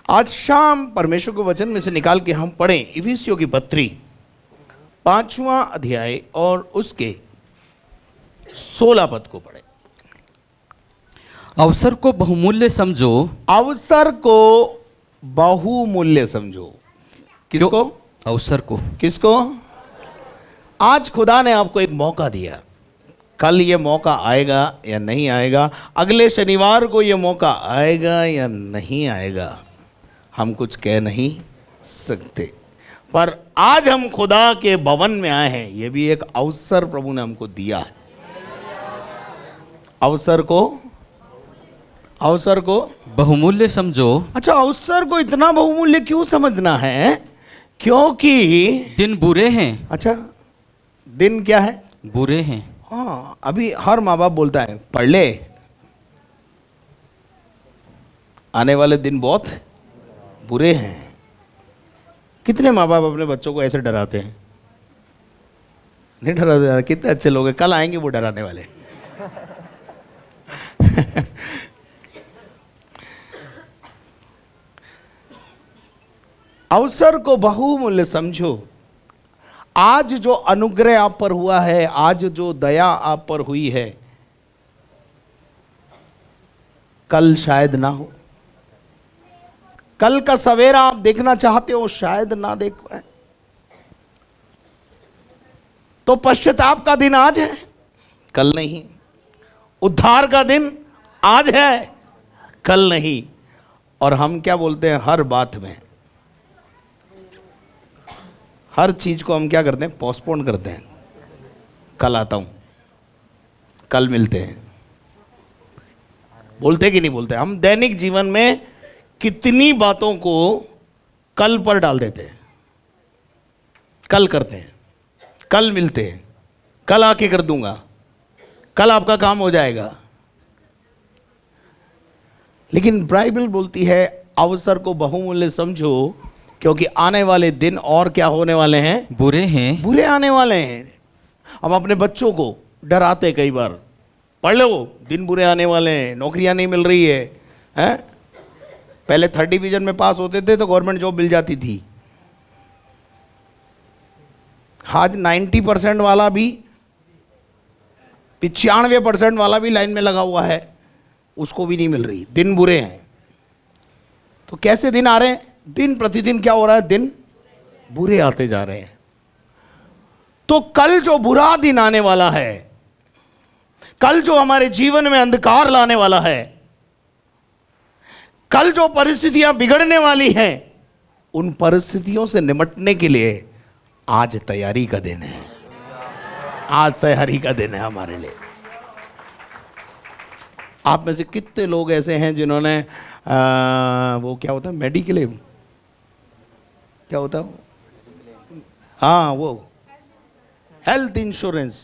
आज शाम परमेश्वर के वचन में से निकाल के हम पढ़ें इफिसियों की पत्री 5वां अध्याय और उसके 16 पद को पढ़ें। अवसर को बहुमूल्य समझो। अवसर को बहुमूल्य समझो। किसको? अवसर को। किसको? आज खुदा ने आपको एक मौका दिया। कल ये मौका आएगा या नहीं आएगा, अगले शनिवार को ये मौका आएगा या नहीं आएगा, हम कुछ कह नहीं सकते। पर आज हम खुदा के भवन में आए हैं, ये भी एक अवसर प्रभु ने हमको दिया है। अवसर को बहुमूल्य समझो। अच्छा, अवसर को इतना बहुमूल्य क्यों समझना है? क्योंकि दिन बुरे हैं। अच्छा, दिन क्या है? बुरे हैं। हाँ, अभी हर माँ बाप बोलता है पढ़ ले, आने वाले दिन बहुत बुरे हैं। कितने माँ बाप अपने बच्चों को ऐसे डराते हैं? नहीं डराते यार, कितने अच्छे लोग हैं, कल आएंगे वो डराने वाले। अवसर को बहुमूल्य समझो। आज जो अनुग्रह आप पर हुआ है, आज जो दया आप पर हुई है, कल शायद ना हो। कल का सवेरा आप देखना चाहते हो, शायद ना देख पाए। तो पश्चाताप का दिन आज है, कल नहीं। उद्धार का दिन आज है, कल नहीं। और हम क्या बोलते हैं? हर बात में, हर चीज को हम क्या करते हैं? पोस्टपोन करते हैं। कल आता हूं, कल मिलते हैं। बोलते कि नहीं बोलते? हम दैनिक जीवन में कितनी बातों को कल पर डाल देते हैं। कल करते हैं, कल मिलते हैं, कल आके कर दूंगा, कल आपका काम हो जाएगा। लेकिन बाइबल बोलती है अवसर को बहुमूल्य समझो, क्योंकि आने वाले दिन और क्या होने वाले हैं? बुरे हैं। बुरे आने वाले हैं। हम अपने बच्चों को डराते कई बार, पढ़ लो दिन बुरे आने वाले हैं, नौकरियां नहीं मिल रही है, हैं? पहले 30 डिवीजन में पास होते थे तो गवर्नमेंट जॉब मिल जाती थी। आज 90% वाला भी, 95% वाला भी लाइन में लगा हुआ है, उसको भी नहीं मिल रही। दिन बुरे हैं। तो कैसे दिन आ रहे हैं? दिन प्रतिदिन क्या हो रहा है? दिन बुरे आते जा रहे हैं। तो कल जो बुरा दिन आने वाला है, कल जो हमारे जीवन में अंधकार लाने वाला है, कल जो परिस्थितियां बिगड़ने वाली हैं, उन परिस्थितियों से निपटने के लिए आज तैयारी का दिन है। आज तैयारी का दिन है हमारे लिए। आप में से कितने लोग ऐसे हैं जिन्होंने वो क्या होता है, मेडिक्लेम, क्या होता है? हाँ, वो हेल्थ इंश्योरेंस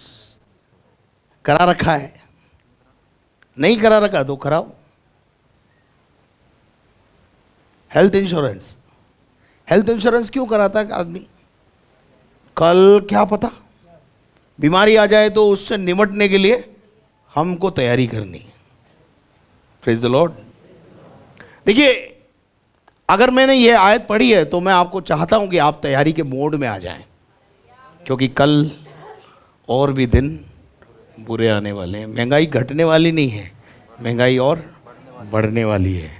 करा रखा है। नहीं करा रखा तो कराओ हेल्थ इंश्योरेंस। हेल्थ इंश्योरेंस क्यों कराता है आदमी? कल क्या पता बीमारी आ जाए तो उससे निपटने के लिए हमको तैयारी करनी। Praise the Lord. देखिए, अगर मैंने ये आयत पढ़ी है तो मैं आपको चाहता हूं कि आप तैयारी के मोड में आ जाएं, क्योंकि कल और भी दिन बुरे आने वाले हैं। महंगाई घटने वाली नहीं है, महंगाई और बढ़ने वाली है।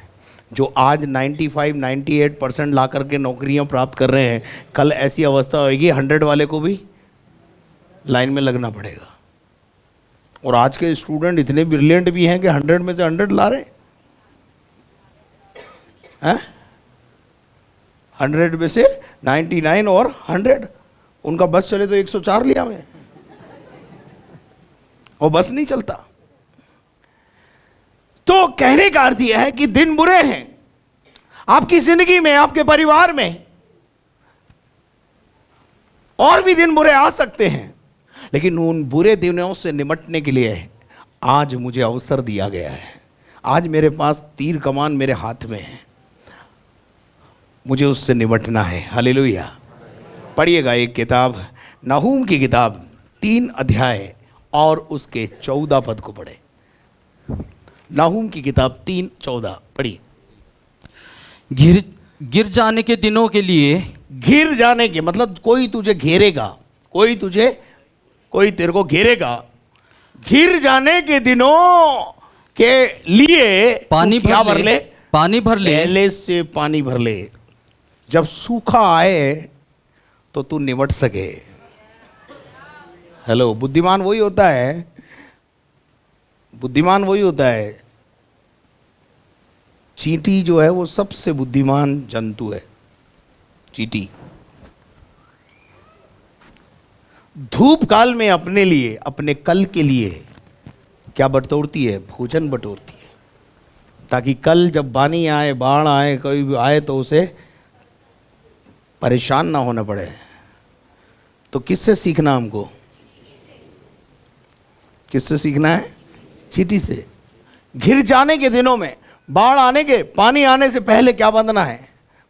जो आज 95-98% ला करके नौकरियां प्राप्त कर रहे हैं, कल ऐसी अवस्था होगी 100 वाले को भी लाइन में लगना पड़ेगा। और आज के स्टूडेंट इतने ब्रिलियंट भी हैं कि 100 में से 100 ला रहे हैं। 100 में से 99 और 100। उनका बस चले तो 104 लिया मैं, वो बस नहीं चलता। तो कहने का अर्थ यह है कि दिन बुरे हैं आपकी जिंदगी में, आपके परिवार में। और भी दिन बुरे आ सकते हैं, लेकिन उन बुरे दिनों से निपटने के लिए आज मुझे अवसर दिया गया है। आज मेरे पास तीर कमान मेरे हाथ में है, मुझे उससे निपटना है। हालेलुया। पढ़िएगा एक किताब, नहूम की किताब 3 अध्याय और उसके 14 पद को पढ़े। नहूम की किताब 3:14 पढ़िए। गिर जाने के दिनों के लिए, घिर जाने के मतलब कोई तुझे घेरेगा, कोई तेरे को घेरेगा। घिर जाने के दिनों के लिए पानी तू क्या भर ले, पानी भर ले, पहले से पानी भर ले। जब सूखा आए तो तू निमट सके। हेलो, बुद्धिमान वही होता है, बुद्धिमान वही होता है। चींटी जो है वो सबसे बुद्धिमान जंतु है, चींटी। धूप काल में अपने लिए, अपने कल के लिए क्या बटोरती है? भोजन बटोरती है, ताकि कल जब बानी आए, बाढ़ आए, कोई भी आए तो उसे परेशान ना होना पड़े। तो किससे सीखना हमको? किससे सीखना है? चींटी से। घिर जाने के दिनों में, बाढ़ आने के, पानी आने से पहले क्या बांधना है?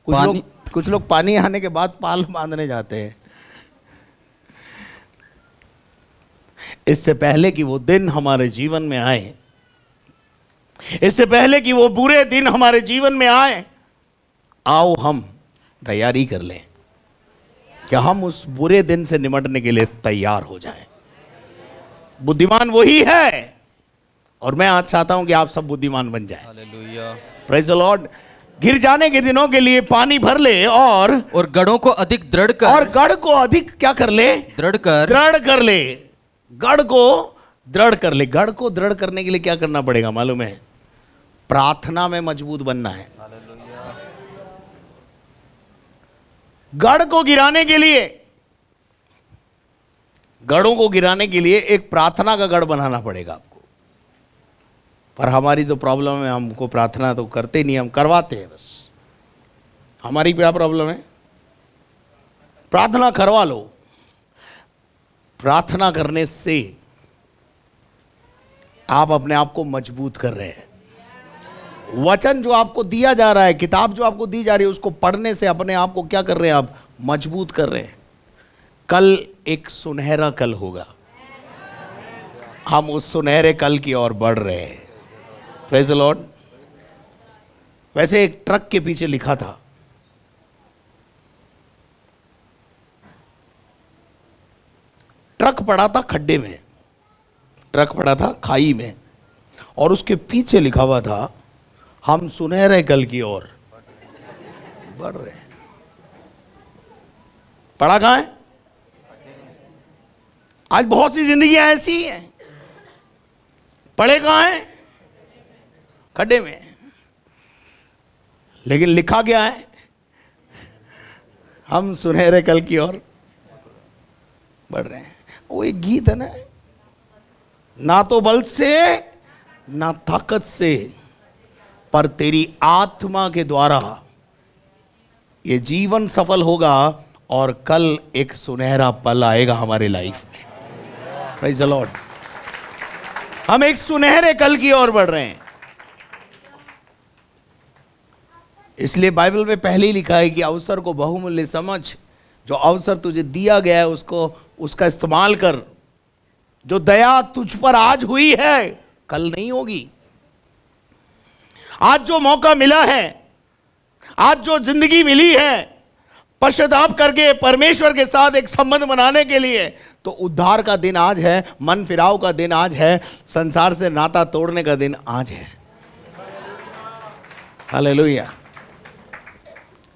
कुछ लोग पानी आने के बाद पाल बांधने जाते हैं। इससे पहले कि वो दिन हमारे जीवन में आए, इससे पहले कि वो बुरे दिन हमारे जीवन में आए, आओ हम तैयारी कर लें कि हम उस बुरे दिन से निपटने के लिए तैयार हो जाएं। बुद्धिमान वही है, और मैं आज चाहता हूं कि आप सब बुद्धिमान बन जाएं। Hallelujah, praise the Lord. गिर जाने के दिनों के लिए पानी भर ले, और गढ़ों को अधिक दृढ़ कर, और गढ़ को अधिक क्या कर ले? दृढ़ कर, दृढ़ कर ले। गढ़ को दृढ़ कर ले। गढ़ को दृढ़ करने के लिए क्या करना पड़ेगा मालूम है? प्रार्थना में मजबूत बनना है। गढ़ को गिराने के लिए, गढ़ों को गिराने के लिए एक प्रार्थना का गढ़ बनाना पड़ेगा आपको। पर हमारी तो प्रॉब्लम है, हमको प्रार्थना तो करते नहीं, हम करवाते हैं बस। हमारी क्या प्रॉब्लम है? प्रार्थना करवा लो। प्रार्थना करने से आप अपने आप को मजबूत कर रहे हैं। वचन जो आपको दिया जा रहा है, किताब जो आपको दी जा रही है, उसको पढ़ने से अपने आप को क्या कर रहे हैं? आप मजबूत कर रहे हैं। कल एक सुनहरा कल होगा, हम उस सुनहरे कल की ओर बढ़ रहे हैं। Praise the Lord. वैसे एक ट्रक के पीछे लिखा था, ट्रक पड़ा था खड्डे में, ट्रक पड़ा था खाई में, और उसके पीछे लिखा हुआ था, हम सुनहरे कल की ओर बढ़ रहे हैं। पड़ा कहां है? आज बहुत सी जिंदगियां ऐसी हैं, पड़े कहां हैं? खड्डे में। लेकिन लिखा क्या है? हम सुनहरे कल की ओर बढ़ रहे हैं। वो एक गीत है ना तो बल से ना ताकत से, पर तेरी आत्मा के द्वारा ये जीवन सफल होगा, और कल एक सुनहरा पल आएगा हमारे लाइफ में। Praise the Lord. हम एक सुनहरे कल की ओर बढ़ रहे हैं। इसलिए बाइबल में पहले ही लिखा है कि अवसर को बहुमूल्य समझ। जो अवसर तुझे दिया गया है उसका इस्तेमाल कर। जो दया तुझ पर आज हुई है, कल नहीं होगी। आज जो मौका मिला है, आज जो जिंदगी मिली है, पश्चाताप करके परमेश्वर के साथ एक संबंध बनाने के लिए, तो उद्धार का दिन आज है, मन फिराव का दिन आज है, संसार से नाता तोड़ने का दिन आज है। हालेलुया।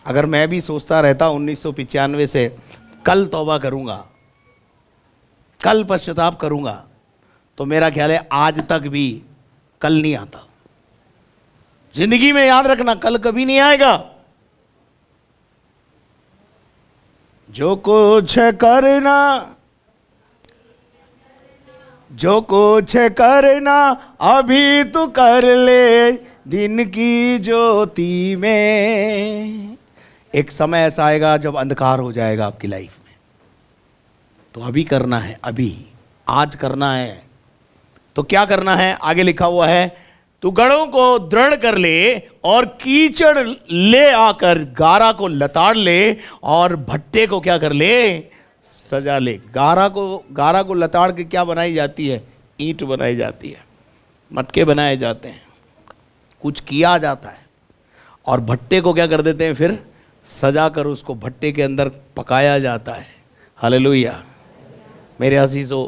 अगर मैं भी सोचता रहता 1995 से कल तौबा करूंगा, कल पश्चाताप करूंगा, तो मेरा ख्याल है आज तक भी कल नहीं आता। जिंदगी में याद रखना, कल कभी नहीं आएगा। जो कुछ करना, जो कुछ करना अभी तू कर ले, दिन की ज्योति में। एक समय ऐसा आएगा जब अंधकार हो जाएगा आपकी लाइफ में, तो अभी करना है, अभी आज करना है। तो क्या करना है? आगे लिखा हुआ है, तू गढ़ों को दृढ़ कर ले और कीचड़ ले आकर गारा को लताड़ ले, और भट्टे को क्या कर ले? सजा ले। गारा को लताड़ के क्या बनाई जाती है? ईंट बनाई जाती है, मटके बनाए जाते हैं, कुछ किया जाता है। और भट्टे को क्या कर देते हैं? फिर सजा कर उसको भट्टे के अंदर पकाया जाता है। हालेलुया। मेरे अजीजों,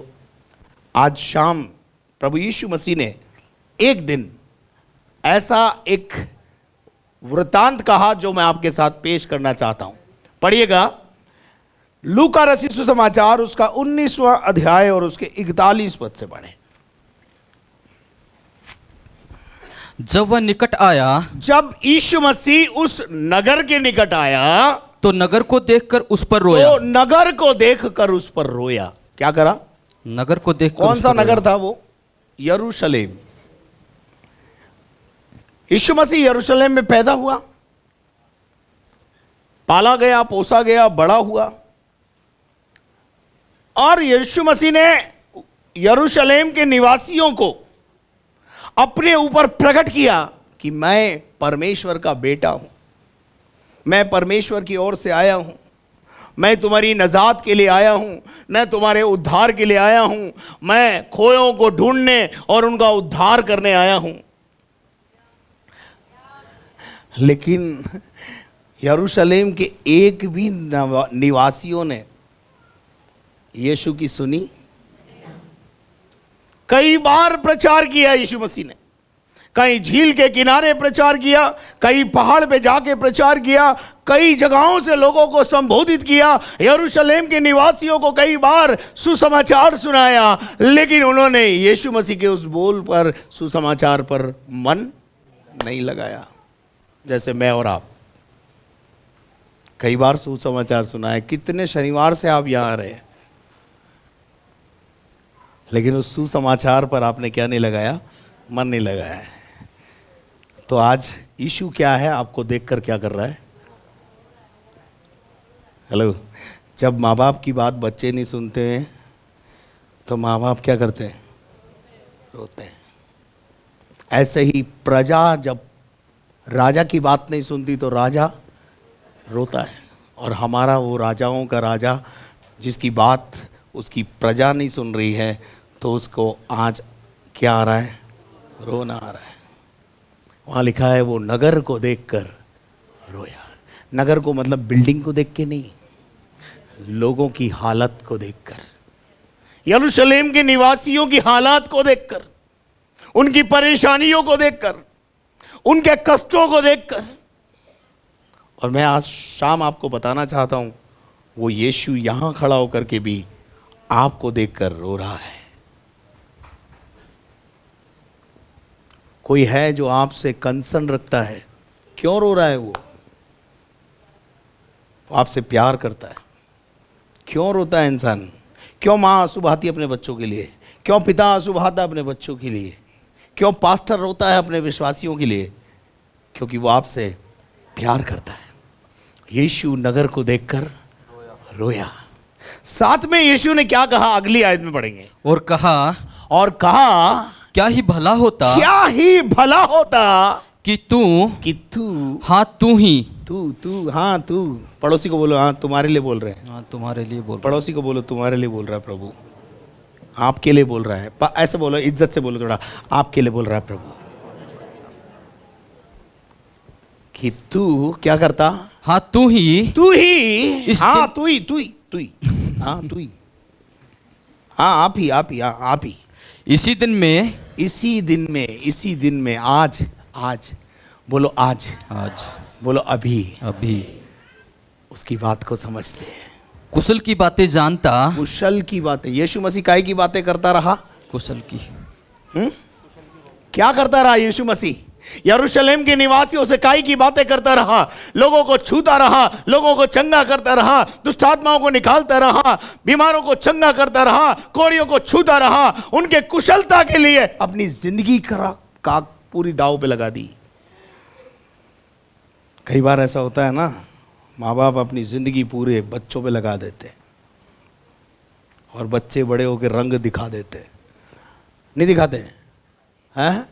आज शाम प्रभु यीशु मसीह ने एक दिन ऐसा एक वृतांत कहा जो मैं आपके साथ पेश करना चाहता हूं। पढ़िएगा लूका रचित सुसमाचार उसका 19वां अध्याय और उसके 41 पद से पढ़े। जब वह निकट आया जब यीशु मसीह उस नगर के निकट आया तो नगर को देखकर उस पर रोया। तो नगर को देखकर उस पर रोया। क्या करा? नगर को देखकर कौन उस सा पर नगर रोया। था वो? यरूशलेम। यीशु मसीह यरूशलेम में पैदा हुआ, पाला गया, पोसा गया, बड़ा हुआ, और यीशु मसीह ने यरूशलेम के निवासियों को अपने ऊपर प्रकट किया कि मैं परमेश्वर का बेटा हूं, मैं परमेश्वर की ओर से आया हूं, मैं तुम्हारी नजात के लिए आया हूं, मैं तुम्हारे उद्धार के लिए आया हूं, मैं खोयों को ढूंढने और उनका उद्धार करने आया हूं। लेकिन यरूशलेम के एक भी निवासियों ने यीशु की सुनी। कई बार प्रचार किया यीशु मसीह ने, कहीं झील के किनारे प्रचार किया, कहीं पहाड़ पे जाके प्रचार किया, कई जगहों से लोगों को संबोधित किया, यरूशलेम के निवासियों को कई बार सुसमाचार सुनाया, लेकिन उन्होंने यीशु मसीह के उस बोल पर, सुसमाचार पर मन नहीं लगाया। जैसे मैं और आप कई बार सुसमाचार सुना है। कितने शनिवार से आप यहां आ रहे हैं, लेकिन उस सुसमाचार पर आपने क्या नहीं लगाया? मन नहीं लगाया है। तो आज यीशु क्या है आपको देखकर क्या कर रहा है? हेलो। जब माँ बाप की बात बच्चे नहीं सुनते हैं तो माँ बाप क्या करते हैं? रोते हैं। ऐसे ही प्रजा जब राजा की बात नहीं सुनती तो राजा रोता है। और हमारा वो राजाओं का राजा जिसकी बात उसकी प्रजा नहीं सुन रही है, तो उसको आज क्या आ रहा है? रोना आ रहा है। वहाँ लिखा है वो नगर को देखकर रोया। नगर को मतलब बिल्डिंग को देख के नहीं, लोगों की हालत को देखकर, यरूशलेम के निवासियों की हालात को देखकर, उनकी परेशानियों को देखकर, उनके कष्टों को देखकर। और मैं आज शाम आपको बताना चाहता हूं, वो यीशु यहां खड़ा होकर के भी आपको देखकर रो रहा है। कोई है जो आपसे कंसर्न रखता है। क्यों रो रहा है वो आपसे प्यार करता है। क्यों रोता है इंसान? क्यों माँ आंसू बहाती अपने बच्चों के लिए? क्यों पिता आंसू बहाता अपने बच्चों के लिए? क्यों पास्टर रोता है अपने विश्वासियों के लिए? क्योंकि वो आपसे प्यार करता है। यीशु नगर को देखकर रोया। साथ में यीशु ने क्या कहा? अगली आयत में पढ़ेंगे। और कहा क्या ही भला होता, क्या ही भला होता कि तू हाँ तू ही तू हाँ तू। पड़ोसी को बोलो हाँ तुम्हारे लिए बोल रहे हैं। हाँ तुम्हारे लिए बोल। पड़ोसी को बोलो तुम्हारे लिए बोल रहा है प्रभु, आपके लिए बोल रहा है। ऐसे बोलो, इज्जत से बोलो थोड़ा, आपके लिए बोल रहा है प्रभु। कि तू क्या करता? हाँ तू ही हाँ तू ही हाँ आप ही इसी दिन में आज बोलो, आज बोलो, अभी उसकी बात को समझते हैं। कुशल की बातें जानता। कुशल की बातें। यीशु मसीह काहे की बातें करता रहा? कुशल की। क्या करता रहा यीशु मसीह? यरूशलेम के निवासियों से काहे की बातें करता रहा, लोगों को छूता रहा, लोगों को चंगा करता रहा, दुष्ट आत्माओं को निकालता रहा, बीमारों को चंगा करता रहा, कोढ़ियों को छूता रहा। उनके कुशलता के लिए अपनी जिंदगी का पूरी दांव पे लगा दी। कई बार ऐसा होता है ना, माँ बाप अपनी जिंदगी पूरे बच्चों पे लगा देते और बच्चे बड़े होकर रंग दिखा देते। नहीं दिखाते हैं?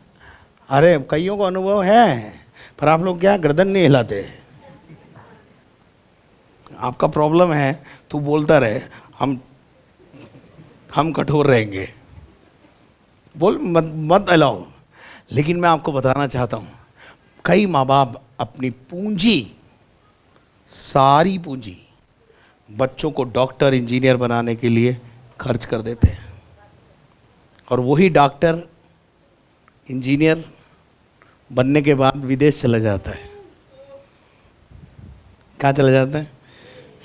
अरे कईयों को अनुभव है, पर आप लोग क्या गर्दन नहीं हिलाते। आपका प्रॉब्लम है, तू बोलता रहे, हम कठोर रहेंगे, बोल मत हिलाओ। लेकिन मैं आपको बताना चाहता हूँ, कई माँ बाप अपनी पूंजी सारी पूंजी बच्चों को डॉक्टर इंजीनियर बनाने के लिए खर्च कर देते हैं, और वही डॉक्टर इंजीनियर बनने के बाद विदेश चला जाता है। कहाँ चला जाता है?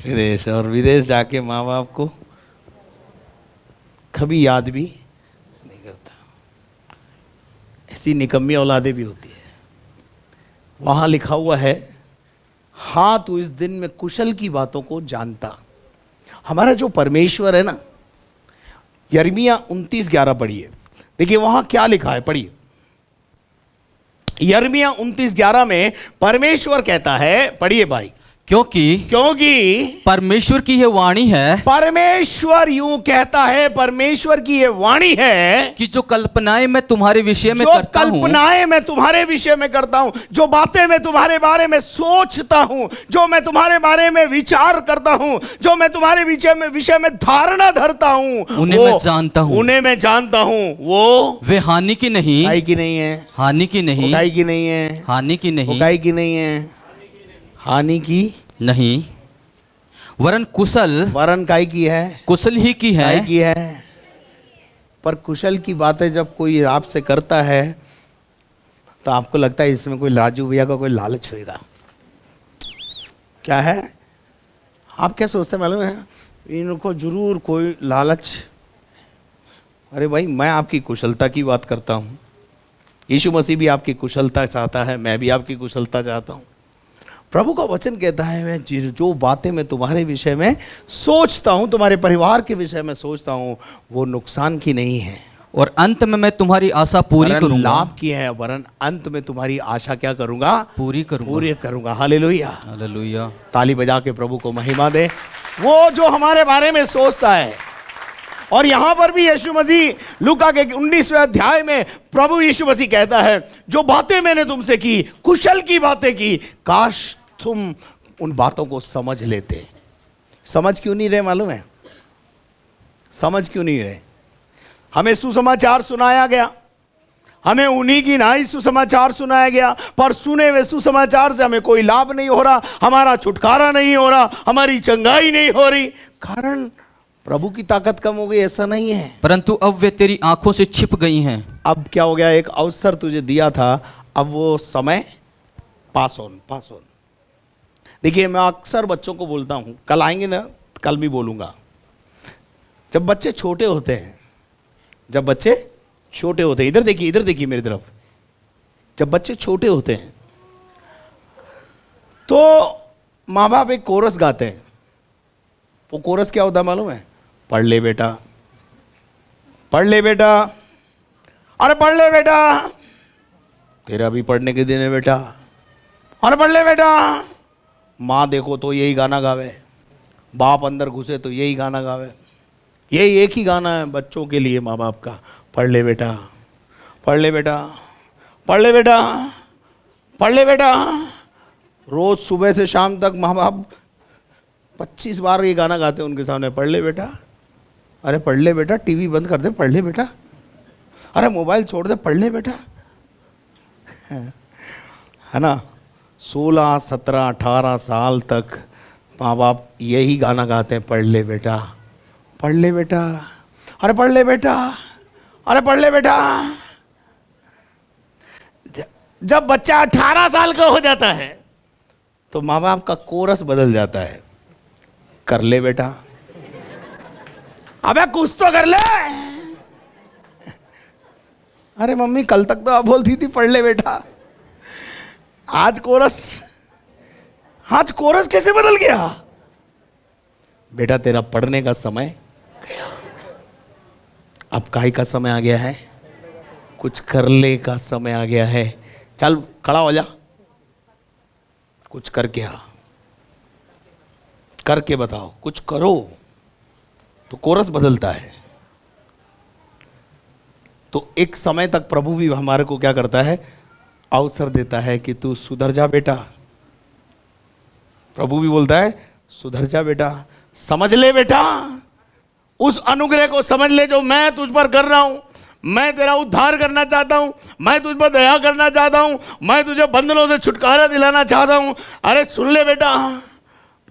विदेश। और विदेश जाके माँ बाप को कभी याद भी नहीं करता। ऐसी निकम्मी औलादे भी होती है। वहाँ लिखा हुआ है, हाँ तू इस दिन में कुशल की बातों को जानता। हमारा जो परमेश्वर है ना, यिर्मयाह 29:11 पढ़िए, देखिए वहाँ क्या लिखा है, पढ़िए। यिर्मयाह 29:11 में परमेश्वर कहता है, पढ़िए भाई, क्योंकि परमेश्वर की यह वाणी है, परमेश्वर यूं कहता है, परमेश्वर की ये वाणी है कि जो कल्पनाएं मैं तुम्हारे विषय में जो करता हूं, कल्पनाएं मैं तुम्हारे विषय में करता हूं, जो बातें मैं तुम्हारे बारे में सोचता हूं, जो मैं तुम्हारे बारे में विचार करता हूं, जो मैं तुम्हारे विषय में धारणा धरता हूं, उन्हें मैं जानता हूं। उन्हें मैं जानता हूं। वो वे हानि की नहीं, बुराई की नहीं है, हानि की नहीं, बुराई की नहीं है, हानि की नहीं, बुराई की नहीं है, हानि की नहीं, वरन कुशल, वरन काय की है, कुशल ही की है। काय की है। पर कुशल की बातें जब कोई आपसे करता है तो आपको लगता है इसमें कोई लाजू भैया का कोई लालच होएगा। क्या है? आप क्या सोचते हैं मालूम है? इनको जरूर कोई लालच। अरे भाई, मैं आपकी कुशलता की बात करता हूँ। यीशु मसीह भी आपकी कुशलता चाहता है, मैं भी आपकी कुशलता चाहता हूँ। प्रभु का वचन कहता है, मैं जो बातें मैं तुम्हारे विषय में सोचता हूँ, तुम्हारे परिवार के विषय में सोचता हूँ, वो नुकसान की नहीं है, और अंत में मैं तुम्हारी आशा पूरी करूंगा, लाभ की है। वरन अंत में तुम्हारी आशा क्या करूंगा? पूरी करूंगा, पूरी करूंगा। Hallelujah, hallelujah. ताली बजा के प्रभु को महिमा दे। वो जो हमारे बारे में सोचता है। और यहां पर भी यीशु मसीह लूका के 19वें अध्याय में प्रभु यीशु मसीह कहता है, जो बातें मैंने तुमसे की, कुशल की बातें की, काश तुम उन बातों को समझ लेते। समझ क्यों नहीं रहे मालूम है? समझ क्यों नहीं रहे? हमें सुसमाचार सुनाया गया, हमें उन्हीं की ना ही सुसमाचार सुनाया गया, पर सुने हुए सुसमाचार से हमें कोई लाभ नहीं हो रहा, हमारा छुटकारा नहीं हो रहा, हमारी चंगाई नहीं हो रही। कारण प्रभु की ताकत कम हो गई ऐसा नहीं है, परंतु अब वे तेरी आंखों से छिप गई हैं। अब क्या हो गया? एक अवसर तुझे दिया था, अब वो समय पास ऑन। देखिए, मैं अक्सर बच्चों को बोलता हूं, कल आएंगे ना, कल भी बोलूंगा। जब बच्चे छोटे होते हैं, इधर देखिए मेरी तरफ। जब बच्चे छोटे होते हैं तो माँ बाप एक कोरस गाते हैं। वो कोरस क्या होता है मालूम है? पढ़ ले बेटा, पढ़ ले बेटा, अरे पढ़ ले बेटा, तेरा भी पढ़ने के दिन है बेटा, अरे पढ़ ले बेटा। माँ देखो तो यही गाना गावे, बाप अंदर घुसे तो यही गाना गावे। यही एक ही गाना है बच्चों के लिए माँ बाप का, पढ़ ले बेटा, पढ़ ले बेटा, पढ़ ले बेटा, पढ़ ले बेटा। रोज सुबह से शाम तक माँ बाप 25 बार ये गाना गाते हैं उनके सामने, पढ़ ले बेटा, अरे पढ़ ले बेटा, टीवी बंद कर दे, पढ़ ले बेटा, अरे मोबाइल छोड़ दे, पढ़ ले बेटा। है ना? 16, 17, 18 साल तक माँ बाप यही गाना गाते हैं, पढ़ ले बेटा, पढ़ ले बेटा, अरे पढ़ ले बेटा, अरे पढ़ ले बेटा। जब बच्चा 18 साल का हो जाता है तो माँ बाप का कोरस बदल जाता है, कर ले बेटा, अबे कुछ तो कर ले। अरे मम्मी कल तक तो आप बोलती थी पढ़ ले बेटा, आज कोरस कैसे बदल गया? बेटा तेरा पढ़ने का समय गया, अब काहे का समय आ गया है? कुछ करने का समय आ गया है। चल खड़ा हो जा, कुछ करके आ, करके बताओ, कुछ करो, तो कोरस बदलता है। तो एक समय तक प्रभु भी हमारे को क्या करता है? अवसर देता है कि तू सुधर जा बेटा। प्रभु भी बोलता है सुधर जा बेटा, समझ ले बेटा, उस अनुग्रह को समझ ले जो मैं तुझ पर कर रहा हूं। मैं तेरा उद्धार करना चाहता हूं, मैं तुझ पर दया करना चाहता हूं, मैं तुझे बंधनों से छुटकारा दिलाना चाहता हूं। अरे सुन ले बेटा,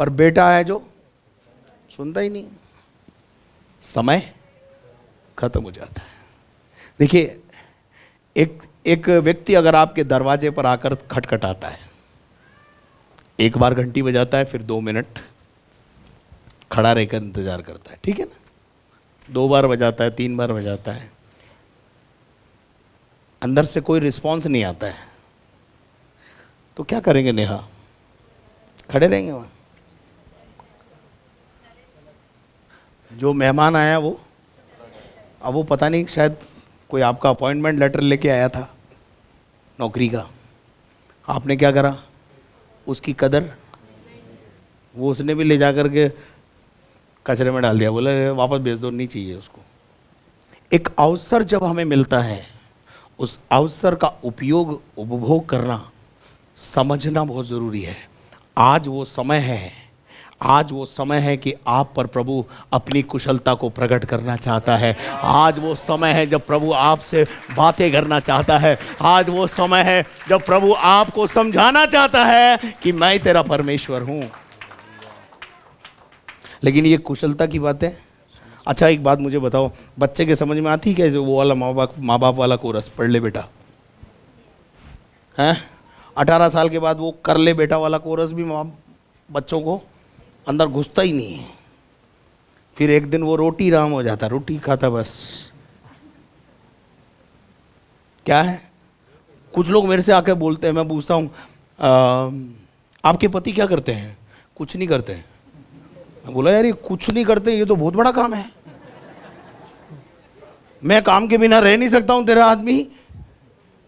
पर बेटा है जो सुनता ही नहीं, समय खत्म हो जाता है। देखिए, एक व्यक्ति अगर आपके दरवाजे पर आकर खटखटाता है, एक बार घंटी बजाता है, फिर 2 मिनट खड़ा रहकर इंतजार करता है, ठीक है ना, 2 बार बजाता है, 3 बार बजाता है, अंदर से कोई रिस्पॉन्स नहीं आता है, तो क्या करेंगे नेहा? खड़े रहेंगे वहां? जो मेहमान आया वो, अब वो पता नहीं, शायद कोई आपका अपॉइंटमेंट लेटर लेके आया था नौकरी का, आपने क्या करा? उसकी कदर, वो उसने भी ले जा कर के कचरे में डाल दिया, बोला वापस भेज दो, नहीं चाहिए उसको। एक अवसर जब हमें मिलता है, उस अवसर का उपयोग, उपभोग करना, समझना बहुत ज़रूरी है। आज वो समय है, आज वो समय है कि आप पर प्रभु अपनी कुशलता को प्रकट करना चाहता है। आज वो समय है जब प्रभु आपसे बातें करना चाहता है। आज वो समय है जब प्रभु आपको समझाना चाहता है कि मैं तेरा परमेश्वर हूं। लेकिन ये कुशलता की बात है। अच्छा, एक बात मुझे बताओ, बच्चे के समझ में आती कैसे वो वाला माँ बाप वाला कोरस? पढ़ ले बेटा, हैं? 18 साल के बाद वो कर ले बेटा वाला कोरस भी बच्चों को अंदर घुसता ही नहीं है। फिर एक दिन वो रोटी राम हो जाता, रोटी खाता बस। क्या है? कुछ लोग मेरे से आके बोलते हैं, मैं पूछता हूँ आपके पति क्या करते हैं? कुछ नहीं करते हैं। मैं बोला यार ये कुछ नहीं करते, ये तो बहुत बड़ा काम है। मैं काम के बिना रह नहीं सकता हूं, तेरा आदमी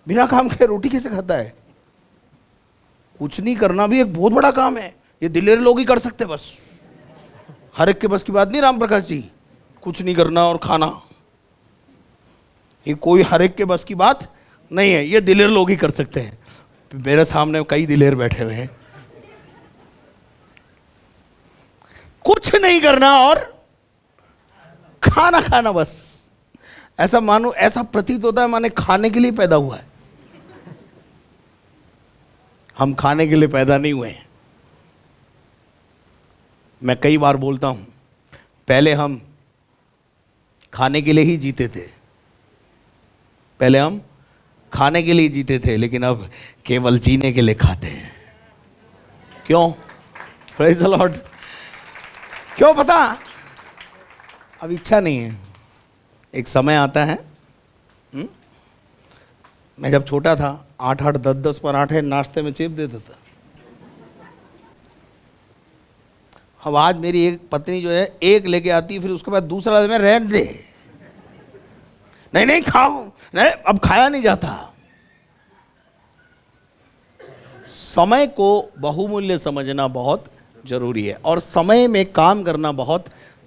बिना काम के रोटी कैसे खाता है? कुछ नहीं करना भी एक बहुत बड़ा काम है, ये दिलेर लोग ही कर सकते बस। हर एक के बस की बात नहीं राम प्रकाश जी, कुछ नहीं करना और खाना, ये कोई हर एक के बस की बात नहीं है, ये दिलेर लोग ही कर सकते हैं। मेरे सामने कई दिलेर बैठे हुए हैं, कुछ नहीं करना और खाना खाना बस। ऐसा मानो, ऐसा प्रतीत होता है माने खाने के लिए पैदा हुआ है। हम खाने के लिए पैदा नहीं हुए हैं। मैं कई बार बोलता हूं, पहले हम खाने के लिए ही जीते थे, पहले हम खाने के लिए जीते थे, लेकिन अब केवल जीने के लिए खाते हैं। क्यों? Praise the Lord. क्यों पता? अब इच्छा नहीं है। एक समय आता है, मैं जब छोटा था 8-8 10-10 पराठे नाश्ते में चिप देता था। अब आज मेरी एक पत्नी जो है एक लेके आती है, फिर उसके बाद दूसरा में रहने दे, नहीं नहीं खाओ, नहीं अब खाया नहीं जाता। समय को बहुमूल्य समझना बहुत जरूरी है और समय में काम करना बहुत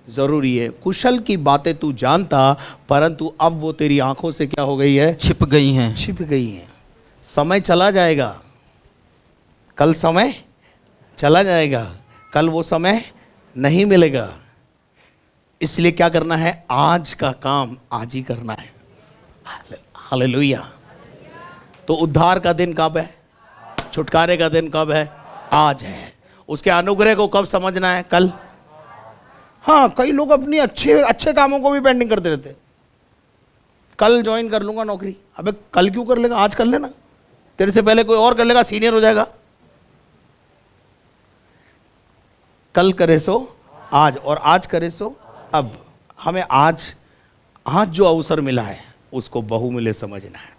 जरूरी है। कुशल की बातें तू जानता, परंतु अब वो तेरी आंखों से क्या हो गई है? छिप गई हैं, छिप गई हैं। समय चला जाएगा, कल समय चला जाएगा, कल वो समय नहीं मिलेगा। इसलिए क्या करना है? आज का काम आज ही करना है। हालेलुया। तो उद्धार का दिन कब है? छुटकारे का दिन कब है? आज है। उसके अनुग्रह को कब समझना है? कल। हाँ, कई लोग अपनी अच्छे कामों को भी पेंडिंग करते रहते। कल ज्वाइन कर लूंगा नौकरी। अबे कल क्यों कर लेगा? आज कर लेना, तेरे से पहले कोई और कर लेगा, सीनियर हो जाएगा। कल करे सो आज, और आज करे सो अब। हमें आज जो अवसर मिला है उसको बहुमूल्य समझना है।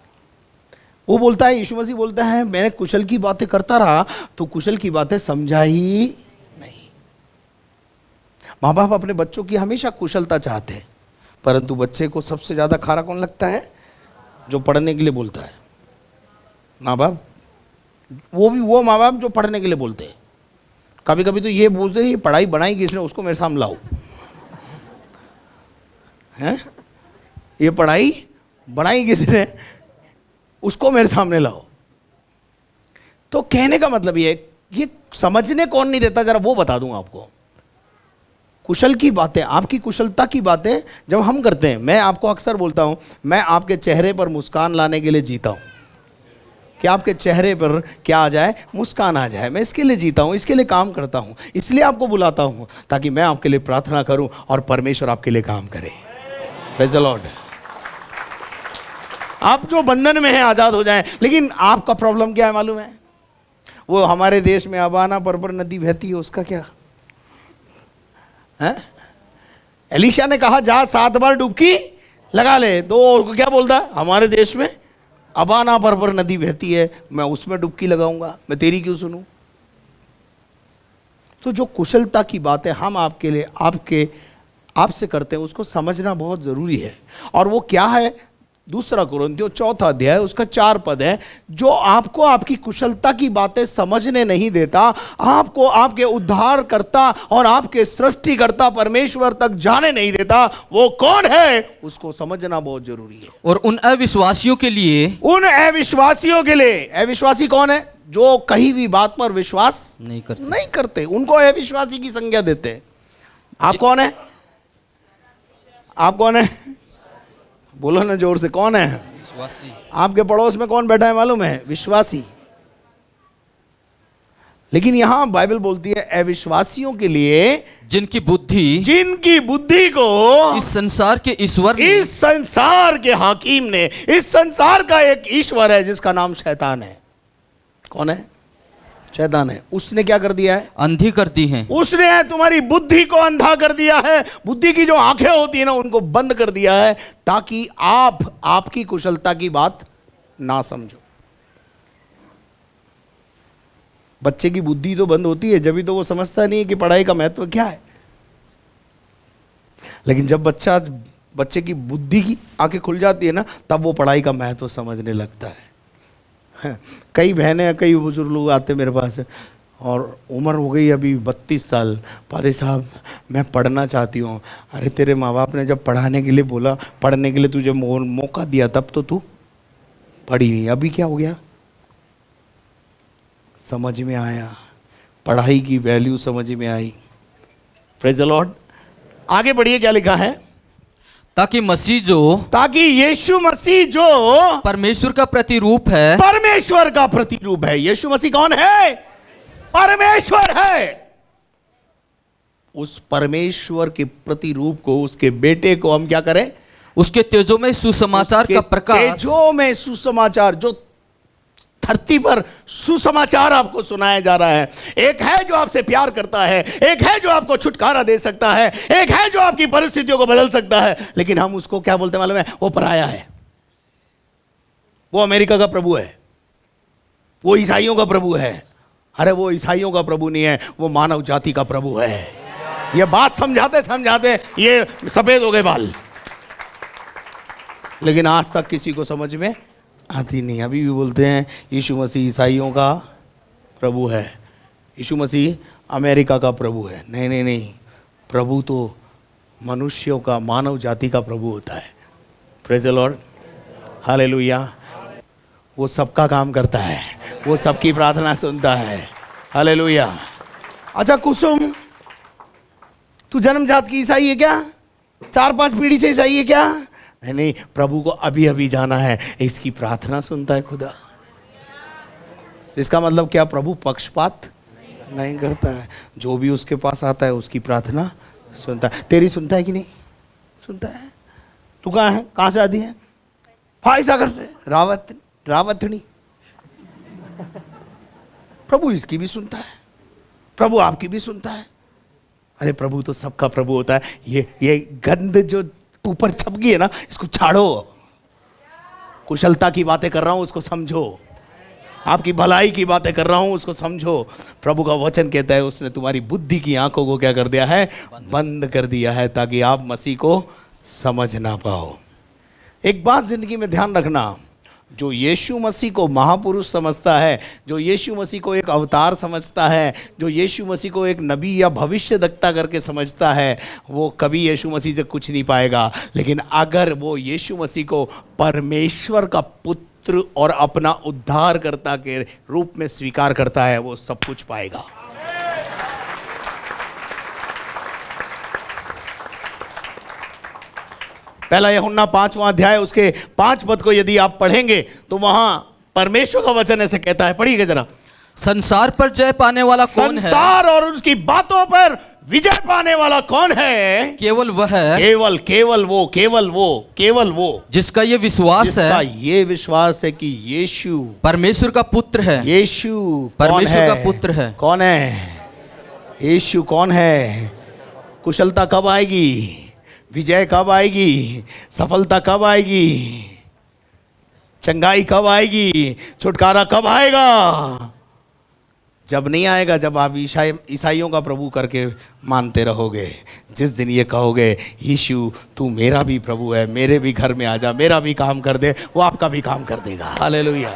वो बोलता है, यीशु मसीह बोलता है, मैंने कुशल की बातें करता रहा तो कुशल की बातें समझा ही नहीं। माँ बाप अपने बच्चों की हमेशा कुशलता चाहते हैं, परंतु बच्चे को सबसे ज्यादा खारा कौन लगता है? जो पढ़ने के लिए बोलता है। माँ बाप, वो माँ बाप जो पढ़ने के लिए बोलते हैं। कभी कभी तो ये बोलते हैं, ये पढ़ाई बनाई किसने, उसको मेरे सामने लाओ। हैं? ये पढ़ाई बनाई किसने, उसको मेरे सामने लाओ। तो कहने का मतलब ये समझने कौन नहीं देता, जरा वो बता दूं आपको। कुशल की बातें, आपकी कुशलता की बातें जब हम करते हैं, मैं आपको अक्सर बोलता हूं, मैं आपके चेहरे पर मुस्कान लाने के लिए जीता हूं। कि आपके चेहरे पर क्या आ जाए, मुस्कान आ जाए। मैं इसके लिए जीता हूँ, इसके लिए काम करता हूँ, इसलिए आपको बुलाता हूँ ताकि मैं आपके लिए प्रार्थना करूँ और परमेश्वर आपके लिए काम करे। Praise the Lord. आप जो बंधन में हैं आजाद हो जाएं। लेकिन आपका प्रॉब्लम क्या है मालूम है? वो हमारे देश में अबाना पर नदी बहती है, उसका क्या है? एलीशा ने कहा जा 7 बार डुबकी लगा ले। तो क्या बोलता है? हमारे देश में अबाना पर नदी बहती है, मैं उसमें डुबकी लगाऊंगा, मैं तेरी क्यों सुनूं? तो जो कुशलता की बात है हम आपके लिए आपसे करते हैं, उसको समझना बहुत जरूरी है। और वो क्या है? 2 कुरिन्थियों 4 अध्याय उसका 4 पद है, जो आपको आपकी कुशलता की बातें समझने नहीं देता, आपको आपके उद्धारकर्ता और आपके सृष्टिकर्ता परमेश्वर तक जाने नहीं देता, वो कौन है उसको समझना बहुत जरूरी है। और उन अविश्वासियों के लिए, अविश्वासी कौन है? जो कहीं भी बात पर विश्वास नहीं करते, उनको अविश्वासी की संज्ञा देते हैं। आप कौन है? आप कौन है? बोलो ना जोर से, कौन है? विश्वासी। आपके पड़ोस में कौन बैठा है मालूम है? विश्वासी। लेकिन यहां बाइबल बोलती है अविश्वासियों के लिए जिनकी बुद्धि को इस संसार के ईश्वर ने, इस संसार के हाकिम ने, इस संसार का एक ईश्वर है जिसका नाम शैतान है। कौन है? शैतान है। उसने क्या कर दिया है? अंधी कर दी है। उसने तुम्हारी बुद्धि को अंधा कर दिया है। बुद्धि की जो आंखें होती है ना, उनको बंद कर दिया है ताकि आप आपकी कुशलता की बात ना समझो। बच्चे की बुद्धि तो बंद होती है जब भी तो वो समझता नहीं है कि पढ़ाई का महत्व क्या है। लेकिन जब बच्चे की बुद्धि की आंखें खुल जाती है ना, तब वो पढ़ाई का महत्व समझने लगता है। कई बहनें, कई बुजुर्ग लोग आते मेरे पास और उम्र हो गई अभी 32 साल, पादरी साहब मैं पढ़ना चाहती हूँ। अरे तेरे माँ बाप ने जब पढ़ाने के लिए बोला, पढ़ने के लिए तुझे मौका दिया, तब तो तू पढ़ी नहीं, अभी क्या हो गया? समझ में आया, पढ़ाई की वैल्यू समझ में आई। Praise the Lord. आगे बढ़िए, क्या लिखा है? ताकि यीशु मसीह जो परमेश्वर का प्रतिरूप है, परमेश्वर का प्रतिरूप है। यीशु मसीह कौन है? परमेश्वर है। उस परमेश्वर के प्रतिरूप को, उसके बेटे को हम क्या करें? उसके तेजो में सुसमाचार का प्रकाश, तेजो में सुसमाचार, जो धरती पर सुसमाचार आपको सुनाया जा रहा है। एक है जो आपसे प्यार करता है, एक है जो आपको छुटकारा दे सकता है, एक है जो आपकी परिस्थितियों को बदल सकता है। लेकिन हम उसको क्या बोलते हैं मालूम है? वो पराया है, वो अमेरिका का प्रभु है, वो ईसाइयों का प्रभु है। अरे वो ईसाइयों का प्रभु नहीं है, वो मानव जाति का प्रभु है। ये बात समझाते ये सफेद हो गए बाल, लेकिन आज तक किसी को समझ में आती नहीं। अभी भी बोलते हैं यीशु मसीह ईसाइयों का प्रभु है, यीशु मसीह अमेरिका का प्रभु है। नहीं, प्रभु तो मनुष्यों का, मानव जाति का प्रभु होता है। Praise the Lord, hallelujah. वो सबका काम करता है, वो सबकी प्रार्थना सुनता है। हालेलुया। अच्छा कुसुम, तू जन्मजात की ईसाई है क्या? 4-5 पीढ़ी से ईसाई है क्या? नहीं, प्रभु को अभी अभी जाना है, इसकी प्रार्थना सुनता है खुदा। इसका मतलब क्या? प्रभु पक्षपात नहीं करता है, जो भी उसके पास आता है उसकी प्रार्थना सुनता है। तेरी सुनता है कि नहीं? सुनता है। तू कहाँ है? कहाँ से आती है? फाइसागर से, रावतनी। प्रभु इसकी भी सुनता है, प्रभु आपकी भी सुनता है। अरे प्रभु तो सबका प्रभु होता है। ये गंध जो ऊपर छप गई है ना, इसको छाड़ो। कुशलता की बातें कर रहा हूं, उसको समझो। आपकी भलाई की बातें कर रहा हूं, उसको समझो। प्रभु का वचन कहता है उसने तुम्हारी बुद्धि की आंखों को क्या कर दिया है? बंद कर दिया है, ताकि आप मसीह को समझ ना पाओ। एक बात जिंदगी में ध्यान रखना, जो यीशु मसीह को महापुरुष समझता है, जो यीशु मसीह को एक अवतार समझता है, जो यीशु मसीह को एक नबी या भविष्यद्वक्ता करके समझता है, वो कभी यीशु मसीह से कुछ नहीं पाएगा। लेकिन अगर वो यीशु मसीह को परमेश्वर का पुत्र और अपना उद्धारकर्ता के रूप में स्वीकार करता है, वो सब कुछ पाएगा। पहला यूहन्ना 5वां अध्याय उसके 5 पद को यदि आप पढ़ेंगे तो वहां परमेश्वर का वचन ऐसे कहता है, पढ़िएगा जरा। संसार पर जय पाने वाला कौन है? संसार और उसकी बातों पर विजय पाने वाला कौन है? केवल वह है, केवल वो जिसका ये विश्वास जिसका है ये विश्वास है कि यीशु परमेश्वर का पुत्र है। यीशु परमेश्वर का पुत्र है। कौन है? यीशु कौन है? कुशलता कब आएगी? विजय कब आएगी? सफलता कब आएगी? चंगाई कब आएगी? छुटकारा कब आएगा? जब नहीं आएगा, जब आप ईसाइयों का प्रभु करके मानते रहोगे। जिस दिन ये कहोगे यीशु तू मेरा भी प्रभु है, मेरे भी घर में आ जा, मेरा भी काम कर दे, वो आपका भी काम कर देगा। हालेलुया।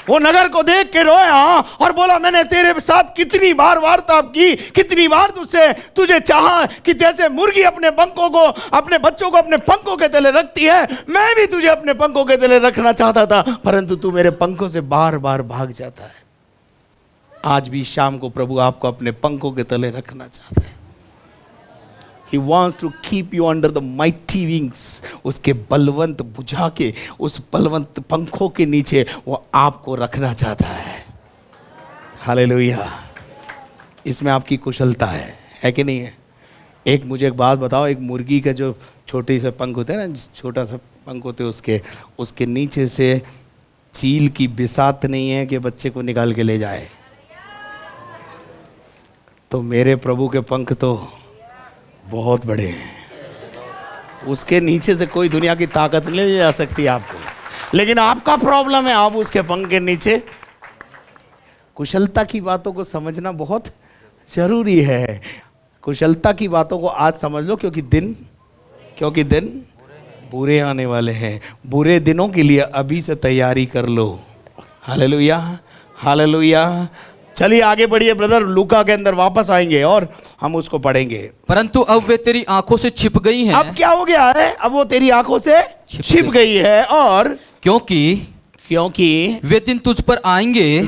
वो नगर को देख के रोया और बोला मैंने तेरे साथ कितनी बार वार्तालाप की, कितनी बार तुझे चाहा कि जैसे मुर्गी अपने पंखों को, अपने बच्चों को अपने पंखों के तले रखती है, मैं भी तुझे अपने पंखों के तले रखना चाहता था, परंतु तू मेरे पंखों से बार बार भाग जाता है। आज भी शाम को प्रभु आपको अपने पंखों के तले रखना चाहता है। He wants to keep you under the mighty wings. उसके बलवंत भुजा के, उस बलवंत पंखों के नीचे वो आपको रखना चाहता है। हालेलुया। इसमें आपकी कुशलता है कि नहीं है? मुझे एक बात बताओ, एक मुर्गी के जो छोटे से पंख होते हैं ना, छोटा सा पंख होते हैं, उसके नीचे से चील की बिसात नहीं है कि बच्चे को निकाल के ले जाए। तो मेरे प्रभु के पंख तो बहुत बड़े हैं, उसके नीचे से कोई दुनिया की ताकत नहीं ले जा सकती आपको। लेकिन आपका प्रॉब्लम है, आप उसके पंख के नीचे। कुशलता की बातों को समझना बहुत जरूरी है। कुशलता की बातों को आज समझ लो, क्योंकि दिन बुरे आने वाले हैं। बुरे दिनों के लिए अभी से तैयारी कर लो। Hallelujah, hallelujah. चलिए आगे बढ़िए ब्रदर, लूका के अंदर वापस आएंगे और हम उसको पढ़ेंगे। परंतु अब वे तेरी आंखों से छिप गई हैं। अब क्या हो गया है? अब वो तेरी आंखों से छिप गई है। और क्योंकि वे दिन तुझ पर आएंगे,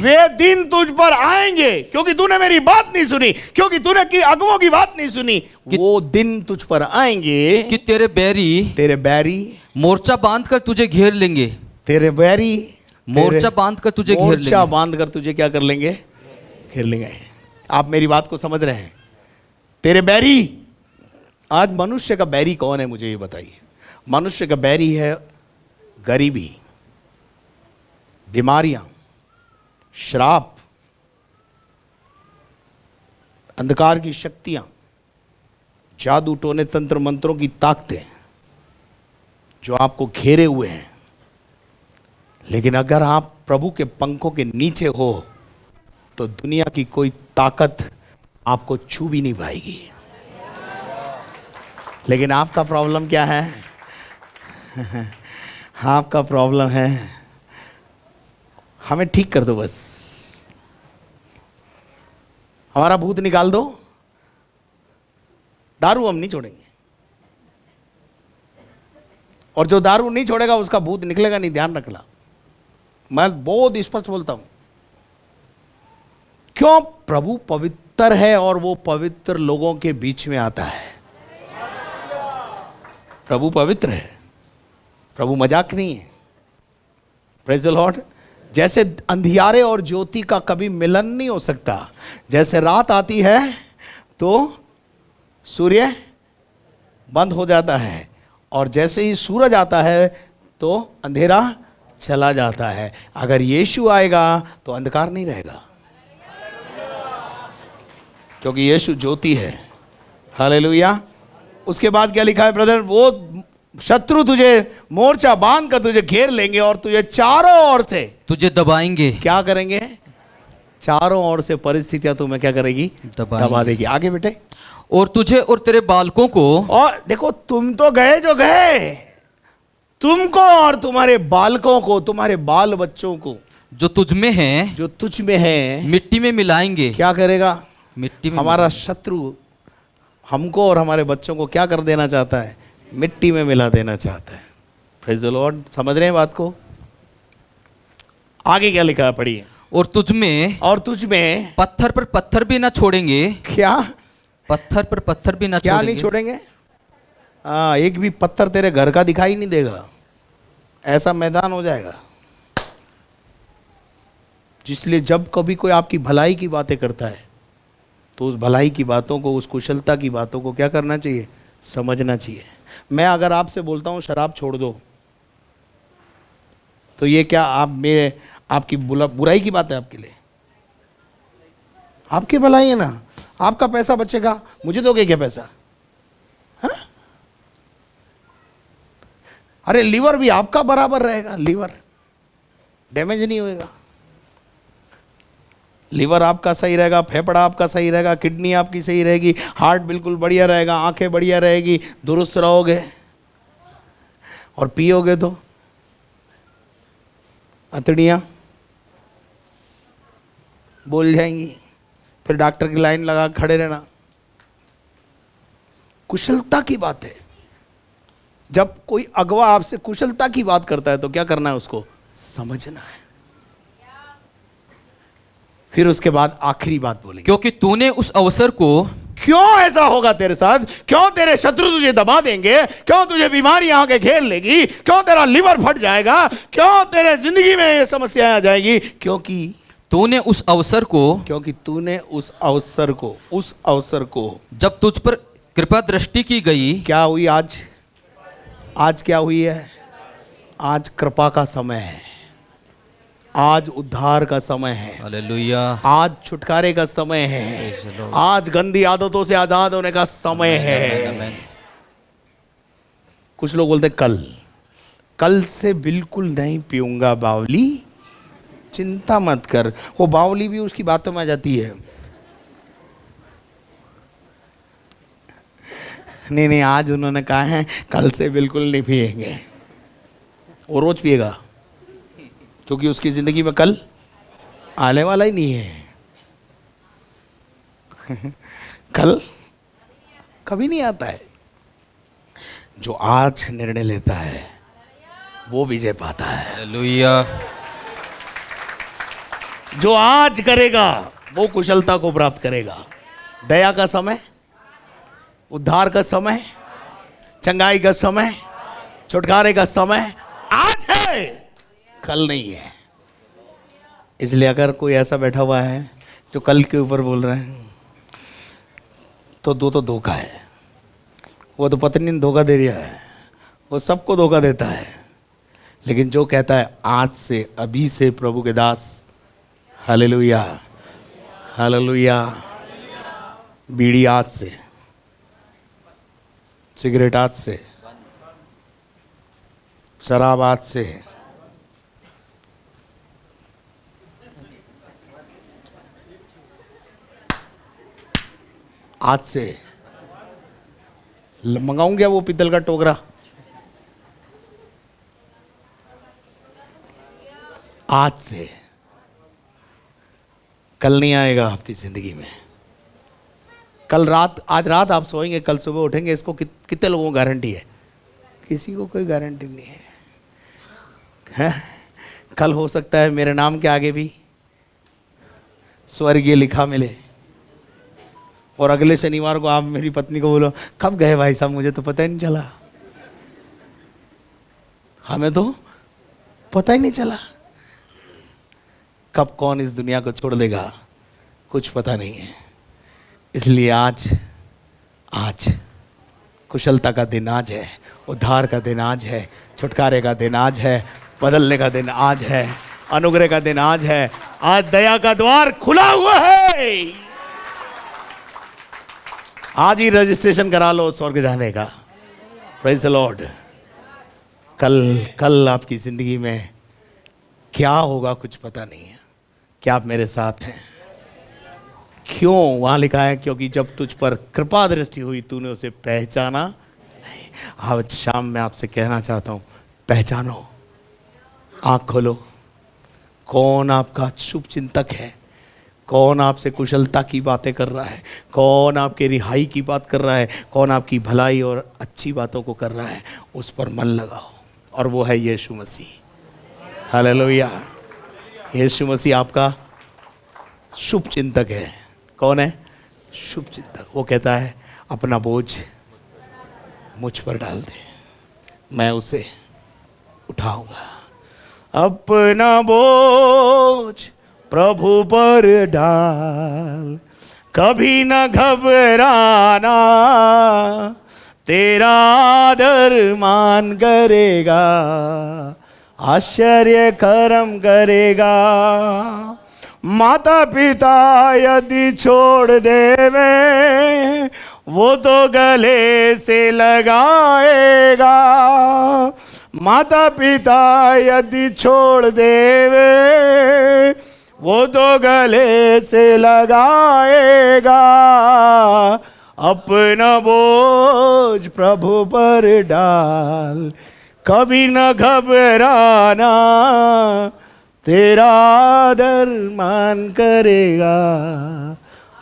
क्योंकि तूने मेरी बात नहीं सुनी, क्योंकि तूने की अगुओं की बात नहीं सुनी। वो दिन तुझ पर आएंगे कि तेरे बैरी मोर्चा बांध कर तुझे घेर लेंगे। तेरे बैरी मोर्चा बांध कर तुझे घेर लेंगे। मोर्चा बांध कर तुझे क्या कर लेंगे? घेर लेंगे। आप मेरी बात को समझ रहे हैं? तेरे बैरी। आज मनुष्य का बैरी कौन है, मुझे ये बताइए। मनुष्य का बैरी है गरीबी, बीमारियां, श्राप, अंधकार की शक्तियां, जादू टोने तंत्र मंत्रों की ताकतें जो आपको घेरे हुए हैं। लेकिन अगर आप प्रभु के पंखों के नीचे हो तो दुनिया की कोई ताकत आपको छू भी नहीं पाएगी। लेकिन आपका प्रॉब्लम क्या है? आपका प्रॉब्लम है हमें ठीक कर दो, बस हमारा भूत निकाल दो, दारू हम नहीं छोड़ेंगे। और जो दारू नहीं छोड़ेगा उसका भूत निकलेगा नहीं, ध्यान रखना। मैं बहुत स्पष्ट बोलता हूं। क्यों? प्रभु पवित्र है और वो पवित्र लोगों के बीच में आता है। प्रभु पवित्र है, प्रभु मजाक नहीं है। Praise the Lord. जैसे अंधियारे और ज्योति का कभी मिलन नहीं हो सकता, जैसे रात आती है तो सूर्य बंद हो जाता है, और जैसे ही सूरज आता है तो अंधेरा चला जाता है। अगर यीशु आएगा तो अंधकार नहीं रहेगा, क्योंकि यीशु ज्योति है। हालेलुया। उसके बाद क्या लिखा है ब्रदर? वो शत्रु तुझे मोर्चा बांध कर तुझे घेर लेंगे और तुझे चारों ओर से तुझे दबाएंगे। क्या करेंगे? चारों ओर से परिस्थितियां तुम्हें क्या करेगी? दबा देगी। आगे बेटे। और तुझे और तेरे बालकों को, और देखो तुम तो गए जो गए, तुमको और तुम्हारे बालकों को, तुम्हारे बाल बच्चों को जो तुझ में है मिट्टी में मिलाएंगे। क्या करेगा? मिट्टी में। हमारा शत्रु हमको और हमारे बच्चों को क्या कर देना चाहता है? मिट्टी में मिला देना चाहता है। Praise the Lord. समझ रहे हैं बात को? आगे क्या लिखा है, पढ़िए। और तुझ में पत्थर पर पत्थर भी ना छोड़ेंगे। क्या? पत्थर पर पत्थर भी ना क्या नहीं छोड़ेंगे? एक भी पत्थर तेरे घर का दिखाई नहीं देगा। ऐसा मैदान हो जाएगा। जिसलिए जब कभी कोई आपकी भलाई की बातें करता है तो उस भलाई की बातों को, उस कुशलता की बातों को क्या करना चाहिए? समझना चाहिए। मैं अगर आपसे बोलता हूं शराब छोड़ दो, तो ये क्या आपकी बुराई की बात है आपके लिए? आपकी भलाई है ना, आपका पैसा बचेगा, मुझे दोगे क्या पैसा? हा? अरे लीवर भी आपका बराबर रहेगा, लीवर डैमेज नहीं होएगा। लीवर आपका सही रहेगा, फेफड़ा आपका सही रहेगा, किडनी आपकी सही रहेगी, हार्ट बिल्कुल बढ़िया रहेगा, आंखें बढ़िया रहेगी, दुरुस्त रहोगे। और पियोगे तो अतड़ियाँ बोल जाएंगी, फिर डॉक्टर की लाइन लगा खड़े रहना। कुशलता की बात है। जब कोई अगवा आपसे कुशलता की बात करता है तो क्या करना है? उसको समझना है। फिर उसके बाद आखिरी बात बोलेंगे, क्योंकि तूने उस अवसर को, क्यों ऐसा होगा तेरे साथ? क्यों तेरे शत्रु तुझे दबा देंगे? क्यों तुझे बीमारी आके घेर लेगी? क्यों तेरा लीवर फट जाएगा? क्यों तेरे जिंदगी में ये समस्या आ जाएगी? क्योंकि तूने उस अवसर को जब तुझ पर कृपा दृष्टि की गई। क्या हुई आज क्या हुई है? आज कृपा का समय है, आज उद्धार का समय है, हालेलुया, आज छुटकारे का समय है, आज गंदी आदतों से आजाद होने का समय है। कुछ लोग बोलते कल से बिल्कुल नहीं पीऊंगा बावली, चिंता मत कर। वो बावली भी उसकी बातों में आ जाती है। नहीं, आज उन्होंने कहा है कल से बिल्कुल नहीं पिएंगे। वो रोज पिएगा क्योंकि उसकी जिंदगी में कल आने वाला ही नहीं है। कल कभी नहीं आता है। जो आज निर्णय लेता है वो विजय पाता है। हालेलुया, जो आज करेगा वो कुशलता को प्राप्त करेगा। दया का समय, उद्धार का समय, चंगाई का समय, छुटकारे का समय आज है, कल नहीं है। इसलिए अगर कोई ऐसा बैठा हुआ है जो कल के ऊपर बोल रहे हैं तो धोखा है। वो तो पत्नी ने धोखा दे दिया है, वो सबको धोखा देता है। लेकिन जो कहता है आज से, अभी से प्रभु के दास, हालेलुया हालेलुया, बीड़ी आज से, सिगरेट आज से, शराब आज से, आज से मंगाऊं क्या वो पीतल का टोकरा? आज से। कल नहीं आएगा आपकी जिंदगी में। आज रात आप सोएंगे, कल सुबह उठेंगे, इसको कितने लोगों को गारंटी है? किसी को कोई गारंटी नहीं है। कल हो सकता है मेरे नाम के आगे भी स्वर्गीय लिखा मिले और अगले शनिवार को आप मेरी पत्नी को बोलो कब गए भाई साहब, मुझे तो पता ही नहीं चला, हमें तो पता ही नहीं चला। कब कौन इस दुनिया को छोड़ देगा कुछ पता नहीं है। इसलिए आज कुशलता का दिन आज है, उद्धार का दिन आज है, छुटकारे का दिन आज है, बदलने का दिन आज है, अनुग्रह का दिन आज है। आज दया का द्वार खुला हुआ है। आज ही करा लो स्वर्ग जाने का। Praise the Lord. कल आपकी जिंदगी में क्या होगा कुछ पता नहीं है। क्या आप मेरे साथ हैं? क्यों? वहां लिखा है क्योंकि जब तुझ पर कृपा दृष्टि हुई तूने उसे पहचाना नहीं। आज शाम में आपसे कहना चाहता हूं, पहचानो, आंख खोलो। कौन आपका शुभ चिंतक है? कौन आपसे कुशलता की बातें कर रहा है? कौन आपके रिहाई की बात कर रहा है? कौन आपकी भलाई और अच्छी बातों को कर रहा है? उस पर मन लगाओ, और वो है यीशु मसीह। हालेलुया। यीशु मसीह आपका शुभ चिंतक है। कौन है? शुभ चिंतक। वो कहता है अपना बोझ मुझ पर डाल दे, मैं उसे उठाऊंगा। अपना बोझ प्रभु पर डाल, कभी न घबराना, तेरा आदर मान करेगा, आश्चर्य कर्म करेगा। माता पिता यदि छोड़ देवे, वो तो गले से लगाएगा। माता पिता यदि छोड़ देवे, वो तो गले से लगाएगा। अपना बोझ प्रभु पर डाल, कभी न घबराना, तेरा आदर मान करेगा,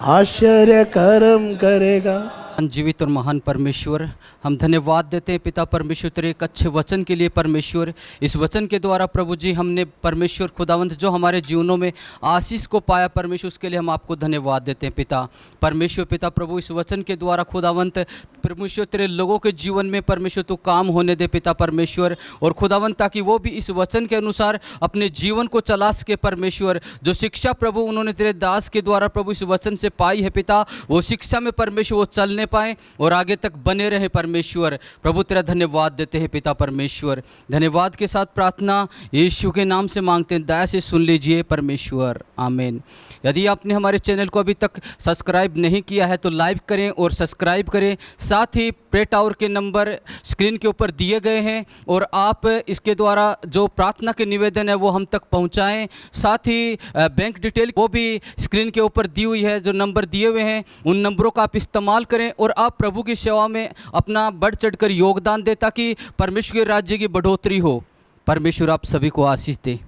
आश्चर्य कर्म करेगा। जीवित और महान परमेश्वर, हम धन्यवाद देते हैं पिता परमेश्वर तेरे एक अच्छे वचन के लिए। परमेश्वर, इस वचन के द्वारा प्रभु जी हमने परमेश्वर खुदावंत जो हमारे जीवनों में आशीष को पाया परमेश्वर, उसके लिए हम आपको धन्यवाद देते हैं पिता परमेश्वर। पिता प्रभु, इस वचन के द्वारा खुदावंत परमेश्वर तेरे लोगों के जीवन में परमेश्वर तू काम होने दे पिता परमेश्वर, और खुदावंत ताकि वो भी इस वचन के अनुसार अपने जीवन को चला सके परमेश्वर। जो शिक्षा प्रभु उन्होंने तेरे दास के द्वारा प्रभु इस वचन से पाई है पिता, वो शिक्षा में परमेश्वर वो चलने पाए और आगे तक बने रहे परमेश्वर। प्रभु तेरा धन्यवाद देते हैं पिता परमेश्वर। धन्यवाद के साथ प्रार्थना यीशु के नाम से मांगते हैं, दया से सुन लीजिए परमेश्वर, आमीन। यदि आपने हमारे चैनल को अभी तक सब्सक्राइब नहीं किया है तो लाइक करें और सब्सक्राइब करें। साथ ही प्रे टावर के नंबर स्क्रीन के ऊपर दिए गए हैं और आप इसके द्वारा जो प्रार्थना के निवेदन है वो हम तक पहुंचाएं। साथ ही बैंक डिटेल वो भी स्क्रीन के ऊपर दी हुई है, जो नंबर दिए हुए हैं उन नंबरों का आप इस्तेमाल करें और आप प्रभु की सेवा में अपना बढ़ चढ़कर योगदान दें, ताकि परमेश्वर के राज्य की बढ़ोतरी हो। परमेश्वर आप सभी को आशीष दे।